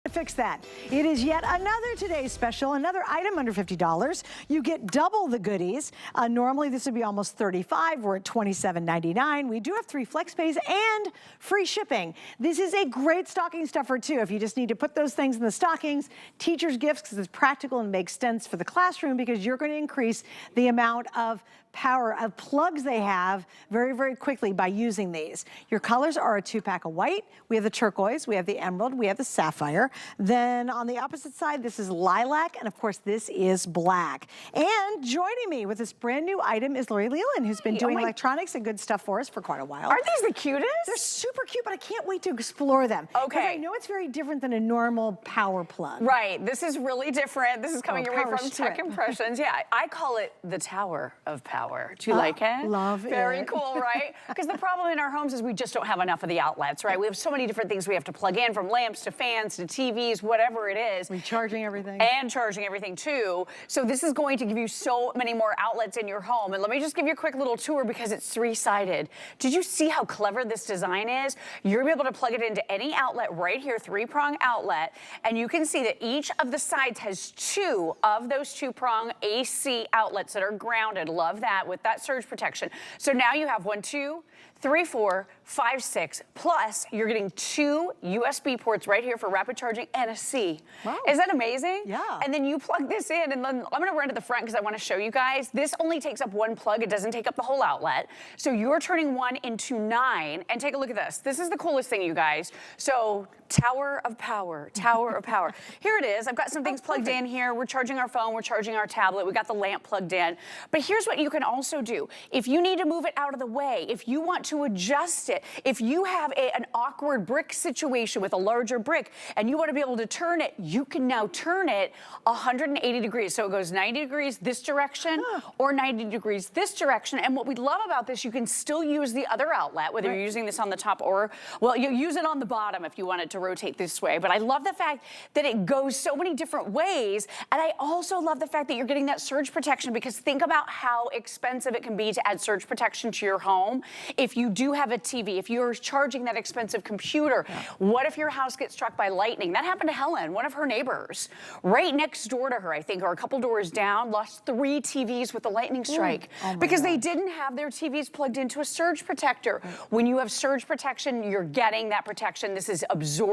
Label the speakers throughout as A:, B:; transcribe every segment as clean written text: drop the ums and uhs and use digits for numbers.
A: Fix that. It is yet another today's special, another item under $50. You get double the goodies. Normally this would be almost $35. We're at $27.99. We do have 3 flex pays and free shipping. This is a great stocking stuffer too. If you just need to put those things in the stockings, teacher's gifts because it's practical and makes sense for the classroom because you're going to increase the amount of power of plugs they have very, very quickly by using these. Your colors are a 2-pack of white. We have the turquoise, we have the emerald, we have the sapphire. Then on the opposite side, this is lilac, and of course this is black. And joining me with this brand new item is Lori Leland, who's been doing electronics and good stuff for us for quite a while.
B: Aren't these the cutest?
A: They're super cute, but I can't wait to explore them.
B: Okay.
A: I know it's very different than a normal power plug.
B: Right, this is really different. This is coming your way from Tech Impressions. Yeah, I call it the Tower of Power. Do you like it?
A: Love it.
B: Very cool, right? Because the problem in our homes is we just don't have enough of the outlets, right? We have so many different things we have to plug in, from lamps to fans to TVs, whatever it is.
A: Recharging everything.
B: And charging everything too. So this is going to give you so many more outlets in your home. And let me just give you a quick little tour because it's 3-sided. Did you see how clever this design is? You're gonna be able to plug it into any outlet right here, 3-prong outlet. And you can see that each of the sides has 2 of those 2-prong AC outlets that are grounded. Love that. With that surge protection. So now you have 1, 2, 3, 4, 5, 6, plus you're getting 2 USB ports right here for rapid charging and a C.
A: Wow.
B: Is that amazing?
A: Yeah.
B: And then you plug this in, and then I'm gonna run to the front because I wanna show you guys. This only takes up 1 plug. It doesn't take up the whole outlet. So you're turning 1 into 9, and take a look at this. This is the coolest thing, you guys. So Tower of Power, Tower of Power. Here it is. I've got some things plugged in here. We're charging our phone, we're charging our tablet, we got the lamp plugged in. But here's what you can also do. If you need to move it out of the way, if you want to adjust it, if you have an awkward brick situation with a larger brick and you want to be able to turn it, you can now turn it 180 degrees. So it goes 90 degrees this direction or 90 degrees this direction. And what we love about this, you can still use the other outlet, whether you're using this on the top or, well, you use it on the bottom if you want it to rotate this way. But I love the fact that it goes so many different ways. And I also love the fact that you're getting that surge protection, because think about how expensive it can be to add surge protection to your home. If you do have a TV, if you're charging that expensive computer, what if your house gets struck by lightning? That happened to Helen, one of her neighbors. Right next door to her, I think, or a couple doors down, lost 3 TVs with the lightning strike because they didn't have their TVs plugged into a surge protector. When you have surge protection, you're getting that protection. This is absorbing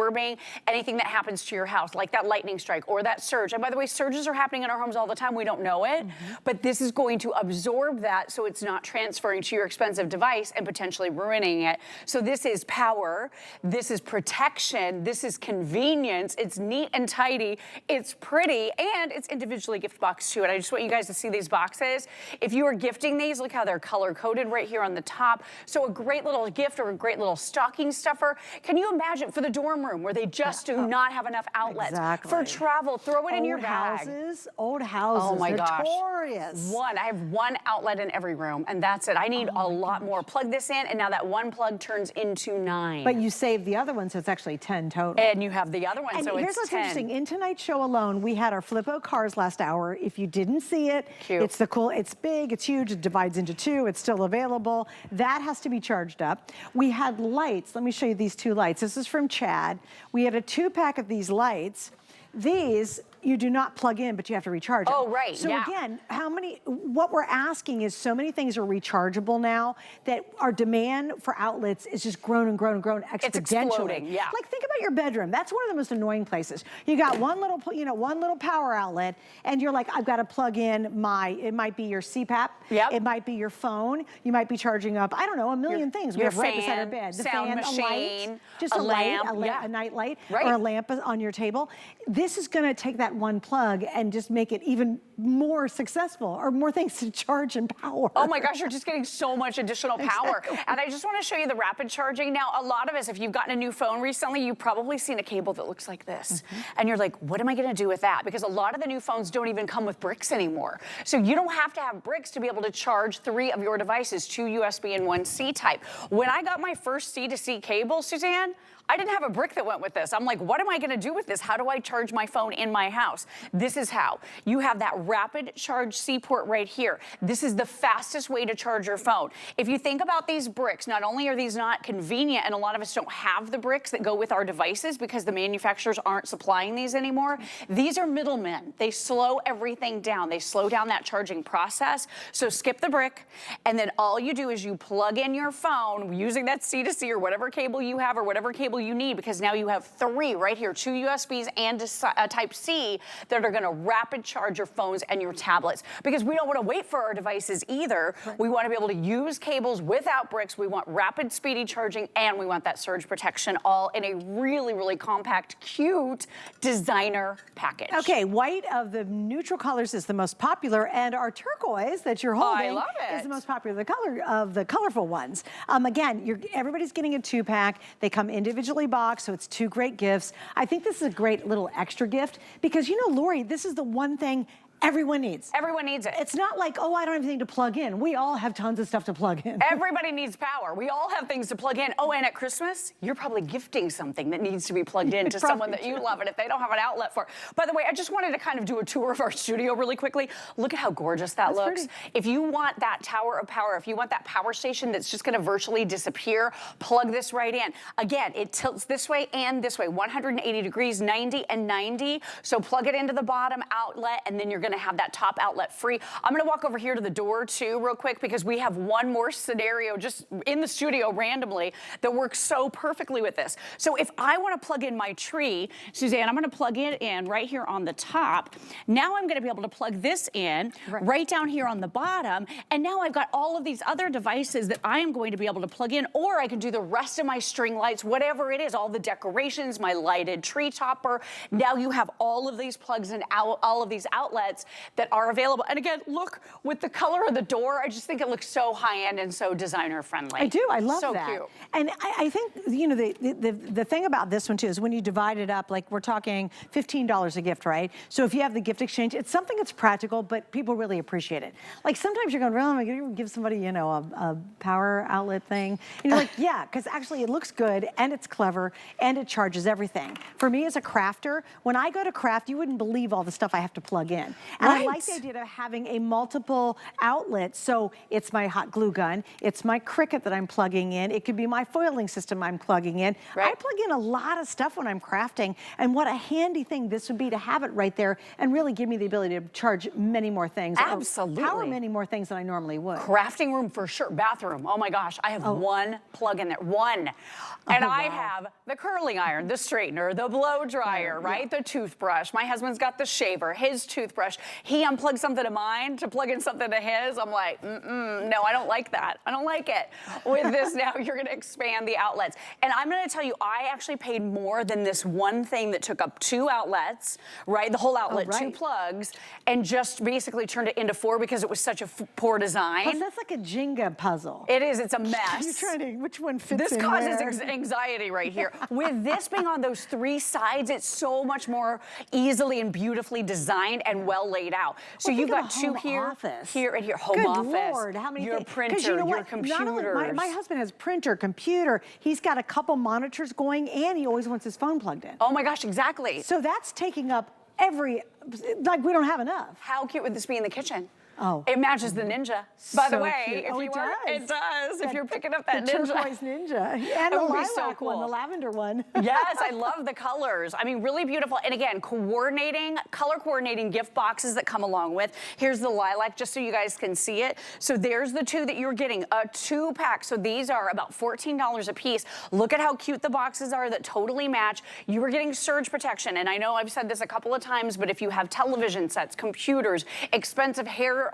B: anything that happens to your house, like that lightning strike or that surge. And by the way, surges are happening in our homes all the time. We don't know it, but this is going to absorb that so it's not transferring to your expensive device and potentially ruining it. So this is power, this is protection, this is convenience, it's neat and tidy, it's pretty, and it's individually gift boxed too. And I just want you guys to see these boxes. If you are gifting these, look how they're color coded right here on the top. So a great little gift or a great little stocking stuffer. Can you imagine for the dorm room where they just do not have enough outlets? For travel, throw it in your bag.
A: Old houses,
B: oh my gosh.
A: Notorious.
B: I have 1 outlet in every room, and that's it. I need a lot more. Plug this in, and now that 1 plug turns into 9.
A: But you save the other one, so it's actually 10 total.
B: And you have the other one,
A: and
B: so
A: here's
B: it's
A: what's
B: 10.
A: Interesting. In tonight's show alone, we had our Flippo cars last hour. If you didn't see it, it's the cool, it's big, it's huge, it divides into 2, it's still available. That has to be charged up. We had lights. Let me show you these 2 lights. This is from Chad. We had a 2-pack of these lights. These you do not plug in, but you have to recharge them.
B: Oh, right,
A: So again, what we're asking is so many things are rechargeable now that our demand for outlets is just grown and grown and grown exponentially.
B: It's exploding,
A: Like think about your bedroom. That's one of the most annoying places. You got one little power outlet, and you're like, I've got to plug in it might be your CPAP, it might be your phone, you might be charging up, I don't know, a million things. We have right beside our bed. The
B: sound
A: fan,
B: machine,
A: a light, just a
B: lamp,
A: a night light, or a lamp on your table. This is gonna take that 1 plug and just make it even more successful, or more things to charge and power.
B: Oh my gosh, you're just getting so much additional power. And I just want to show you the rapid charging. Now, a lot of us, if you've gotten a new phone recently, you've probably seen a cable that looks like this. And you're like, what am I going to do with that? Because a lot of the new phones don't even come with bricks anymore. So you don't have to have bricks to be able to charge 3 of your devices, 2 USB and 1 C type. When I got my first C to C cable, Suzanne, I didn't have a brick that went with this. I'm like, what am I gonna do with this? How do I charge my phone in my house? This is how. You have that rapid charge C port right here. This is the fastest way to charge your phone. If you think about these bricks, not only are these not convenient, and a lot of us don't have the bricks that go with our devices because the manufacturers aren't supplying these anymore, these are middlemen. They slow everything down. They slow down that charging process. So skip the brick, and then all you do is you plug in your phone using that C2C or whatever cable you have or whatever cable you need, because now you have 3 right here, 2 USBs and a Type-C that are gonna rapid charge your phones and your tablets. Because we don't wanna wait for our devices either. Right. We wanna be able to use cables without bricks. We want rapid, speedy charging, and we want that surge protection all in a really, really compact, cute designer package.
A: Okay, white of the neutral colors is the most popular, and our turquoise that you're holding is the most popular, the color of the colorful ones. Again, everybody's getting a 2-pack. They come individually boxed, so it's 2 great gifts. I think this is a great little extra gift because, you know, Lori, this is the one thing everyone needs.
B: Everyone needs it.
A: It's not like, oh, I don't have anything to plug in. We all have tons of stuff to plug in.
B: Everybody needs power. We all have things to plug in. Oh, and at Christmas, you're probably gifting something that needs to be plugged in to someone that you love, and if they don't have an outlet for it. By the way, I just wanted to kind of do a tour of our studio really quickly. Look at how gorgeous that looks. Pretty. If you want that tower of power, if you want that power station that's just gonna virtually disappear, plug this right in. Again, it tilts this way and this way, 180 degrees, 90 and 90. So plug it into the bottom outlet, and then you're gonna have that top outlet free. I'm gonna walk over here to the door too real quick because we have one more scenario just in the studio randomly that works so perfectly with this. So if I wanna plug in my tree, Suzanne, I'm gonna plug it in right here on the top. Now I'm gonna be able to plug this in right down here on the bottom, and now I've got all of these other devices that I am going to be able to plug in, or I can do the rest of my string lights, whatever it is, all the decorations, my lighted tree topper. Now you have all of these plugs and all of these outlets that are available. And again, look, with the color of the door, I just think it looks so high-end and so designer-friendly.
A: I do, I love that.
B: So cute.
A: And I think, you know, the thing about this one too is when you divide it up, like we're talking $15 a gift, right? So if you have the gift exchange, it's something that's practical, but people really appreciate it. Like sometimes you're going, well, am I going to give somebody, you know, a power outlet thing? And you're like, yeah, because actually it looks good and it's clever and it charges everything. For me as a crafter, when I go to craft, you wouldn't believe all the stuff I have to plug in. And I like the idea of having a multiple outlet. So it's my hot glue gun, it's my Cricut that I'm plugging in, it could be my foiling system I'm plugging in. I plug in a lot of stuff when I'm crafting, and what a handy thing this would be to have it right there and really give me the ability to charge many more things.
B: Absolutely.
A: Power many more things than I normally would.
B: Crafting room for sure, bathroom. Oh my gosh, I have one plug in there, one. And I have the curling iron, the straightener, the blow dryer, right? The toothbrush. My husband's got the shaver, his toothbrush. He unplugged something of mine to plug in something to his. I'm like, no, I don't like that. I don't like it. With this now, you're gonna expand the outlets. And I'm gonna tell you, I actually paid more than this one thing that took up 2 outlets, right? The whole outlet, 2 plugs, and just basically turned it into 4 because it was such a poor design.
A: Plus, that's like a Jenga puzzle.
B: It is, it's a mess.
A: You're trying to, which one fits
B: in
A: This
B: causes anxiety right here. With this being on those 3 sides, it's so much more easily and beautifully designed and well laid out. So you've got 2 here, here, and here. Home office.
A: Good Lord, how many
B: your
A: things?
B: printer,
A: You know
B: your
A: what?
B: computers.
A: Not only, my husband has printer, computer. He's got a couple monitors going, and he always wants his phone plugged in.
B: Oh my gosh, exactly.
A: So that's taking up like we don't have enough.
B: How cute would this be in the kitchen?
A: Oh.
B: It matches the Ninja. By the way,
A: cute.
B: if you were, it does. If you're picking up that
A: the
B: Ninja.
A: turquoise Ninja. And the lilac
B: so cool.
A: one, the lavender one.
B: Yes, I love the colors. I mean, really beautiful. And again, color coordinating gift boxes that come along with. Here's the lilac, just so you guys can see it. So there's the 2 that you're getting, a 2-pack. So these are about $14 a piece. Look at how cute the boxes are that totally match. You are getting surge protection. And I know I've said this a couple of times, but if you have television sets, computers, expensive hair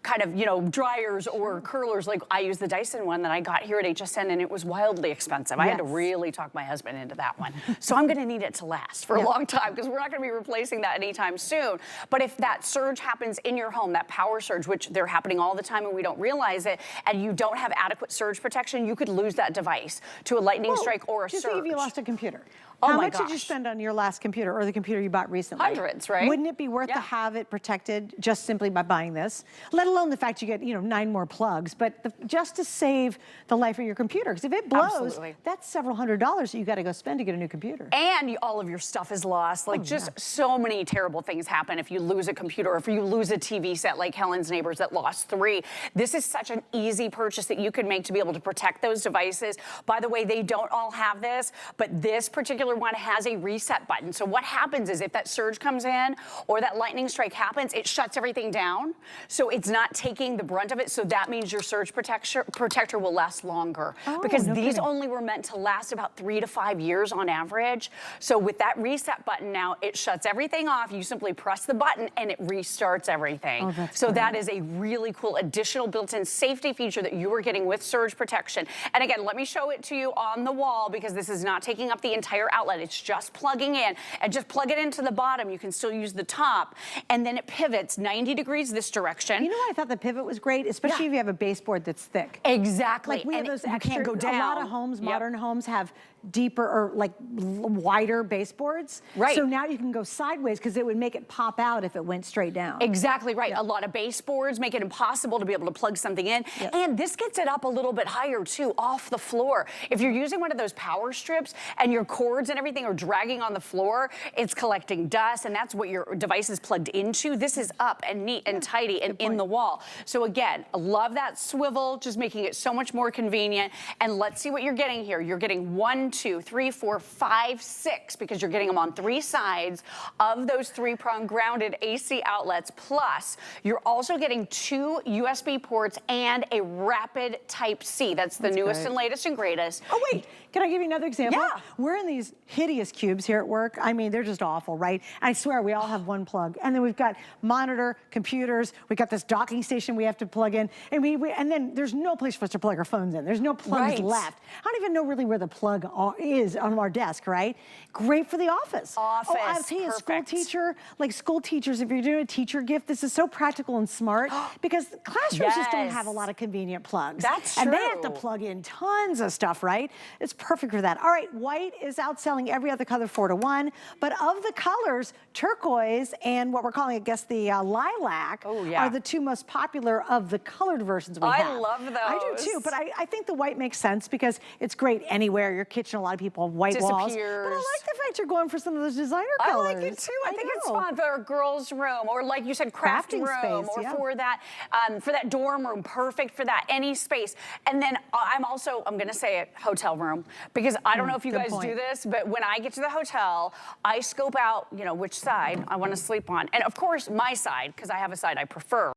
B: kind of, you know, dryers or curlers, like I use the Dyson one that I got here at HSN, and it was wildly expensive. I had to really talk my husband into that one. So I'm gonna need it to last for a long time because we're not gonna be replacing that anytime soon. But if that surge happens in your home, that power surge, which they're happening all the time and we don't realize it, and you don't have adequate surge protection, you could lose that device to a lightning strike or a surge.
A: Just think if you lost a computer.
B: Oh
A: How
B: my
A: much
B: gosh.
A: did you spend on your last computer or the computer you bought recently?
B: Hundreds, right?
A: Wouldn't it be worth to have it protected just simply by buying the this, let alone the fact you get, 9 more plugs, but just to save the life of your computer. Because if it blows,
B: Absolutely.
A: that's several $100s that you got to go spend to get a new computer.
B: And all of your stuff is lost. Like so many terrible things happen if you lose a computer or if you lose a TV set like Helen's neighbors that lost 3. This is such an easy purchase that you can make to be able to protect those devices. By the way, they don't all have this, but this particular one has a reset button. So what happens is if that surge comes in or that lightning strike happens, it shuts everything down. So it's not taking the brunt of it. So that means your surge protector will last longer. Because these only were meant to last about 3 to 5 years on average. So with that reset button now, it shuts everything off. You simply press the button and it restarts everything. So that is a really cool additional built-in safety feature that you are getting with surge protection. And again, let me show it to you on the wall because this is not taking up the entire outlet. It's just plugging in and just plug it into the bottom. You can still use the top and then it pivots 90 degrees this direction.
A: You know why I thought the pivot was great? Especially if you have a baseboard that's thick.
B: Exactly.
A: Like we have those extra,
B: can't go down.
A: A lot of homes, modern homes have deeper or like wider baseboards.
B: Right.
A: So now you can go sideways because it would make it pop out if it went straight down.
B: Exactly right. A lot of baseboards make it impossible to be able to plug something in. And this gets it up a little bit higher too, off the floor. If you're using one of those power strips and your cords and everything are dragging on the floor, it's collecting dust and that's what your device is plugged into. This is up and neat and tidy and in the wall. So again, I love that swivel, just making it so much more convenient. And let's see what you're getting here. You're getting 1, 2, 3, 4, 5, 6 because you're getting them on 3 sides of those 3-prong grounded AC outlets. Plus, you're also getting 2 USB ports and a rapid Type-C. That's the newest and latest and greatest.
A: Oh wait, can I give you another example?
B: Yeah.
A: We're in these hideous cubes here at work. I mean, they're just awful, right? I swear we all have one plug. And then we've got monitor, computers, we got this docking station we have to plug in. And and then there's no place for us to plug our phones in. There's no plugs left. I don't even know really where the plug is on our desk, right? Great for the office. Oh, I'll tell you, school teacher, like school teachers, if you're doing a teacher gift, this is so practical and smart because classrooms just don't have a lot of convenient plugs.
B: That's true.
A: And they have to plug in tons of stuff, right? It's perfect for that. All right, white is outselling every other color 4 to 1, but of the colors, turquoise and what we're calling, I guess, the lilac are the 2 most popular of the colored versions we have.
B: I love those.
A: I do too, but I think the white makes sense because it's great anywhere. Your kitchen, a lot of people have white walls. But I like the fact you're going for some of those designer colors.
B: I like it too. I think it's fun for a girl's room or like you said, crafting room
A: space,
B: or for that dorm room, perfect for that, any space. And then I'm gonna say it, hotel room, because I don't know if you guys do this, but when I get to the hotel, I scope out, which side I wanna sleep on. And of course, my side, because I have a side I prefer.